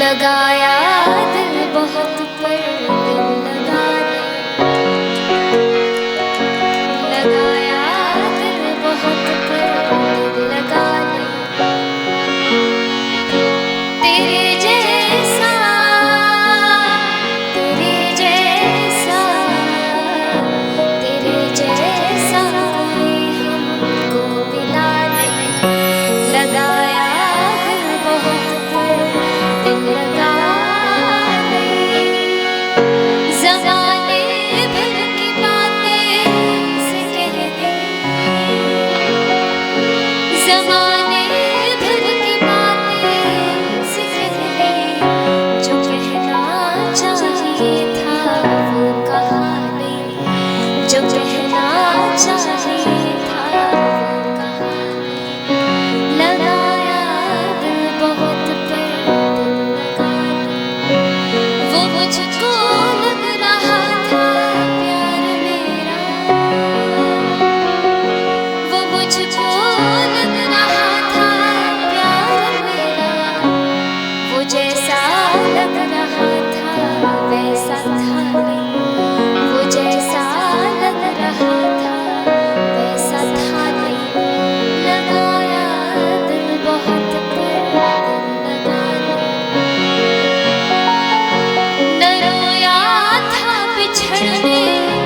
लगाया दिल बहुत पर दिल लगाने, लगाया दिल बहुत पर दिल लगाने, तेरे जैसा तेरे जैसा तेरे जैसा कोई हमको मिला नहीं, लगाया दिल बहुत पर दिल लगाने, ज़माने भर की बातें से कह दी, ज़माने भर की बातें से कह दी, जो कहना चाहिए था वो कहा नहीं, जो कहना चाहिए था वो कहा नहीं, लगाया दिल बहुत पर दिल लगाने, वो मुझको लग रहा था प्यार मेरा, वो मुझको लग रहा था प्यार मेरा, वो जैसा लग रहा था वैसा था नहीं, वो जैसा लग रहा था वैसा था नहीं, लगाया दिल बहुत पर दिल लगाने, न रोया था बिछड़ने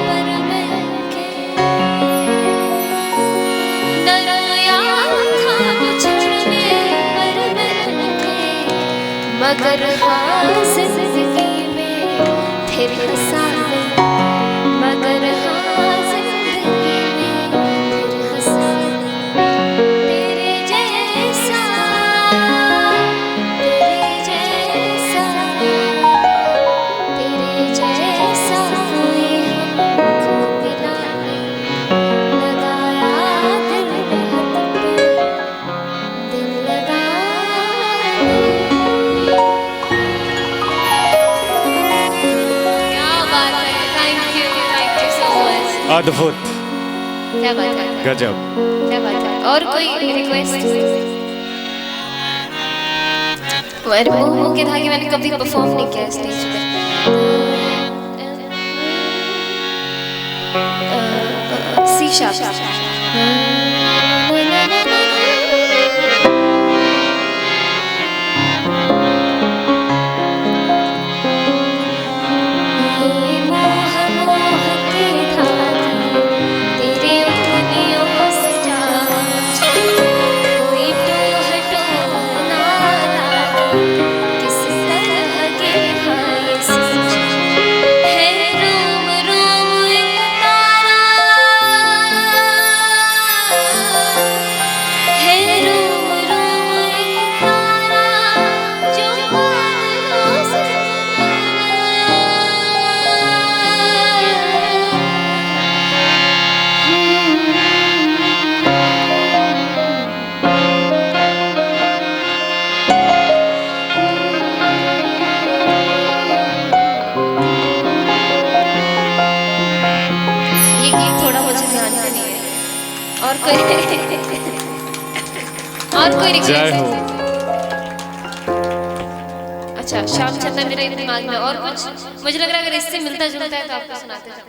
पर मिलके, न रोया था बिछड़ने पर मिलके, मगर हाँ जिंदगी में फिर हंसा नहीं, मगर हाँ जिंदगी में फिर हंसा नहीं, तेरे जैसा तेरे जैसा तेरे जैसा कोई हमको मिला नहीं, लगाया दिल बहुत पर दिल लगाने। क्या बात है, थैंक यू सो मच। अद्भुत, क्या बात है, गजब। क्या बात है। और कोई रिक्वेस्ट? मुंह के धागे मैंने कभी परफॉर्म नहीं किया स्टेज पे। C sharp. ये मोह मोह के धागे तेरे उंगलियों से जाए, कोई टोह टोह ना लागे, किस तरह के हाय सोचे, है रोम रोम एक तारा, है रोम रोम एक तारा, जो बादलों से ये गीत थोड़ा मुझे ध्यान से नहीं है। और कोई और कोई जय रिक्वेस्ट? हो। अच्छा, श्याम चंद्र मेरे दिमाग में और कुछ मुझे लग रहा है अगर इससे मिलता जुलता है तो आपको सुनाते जाओ।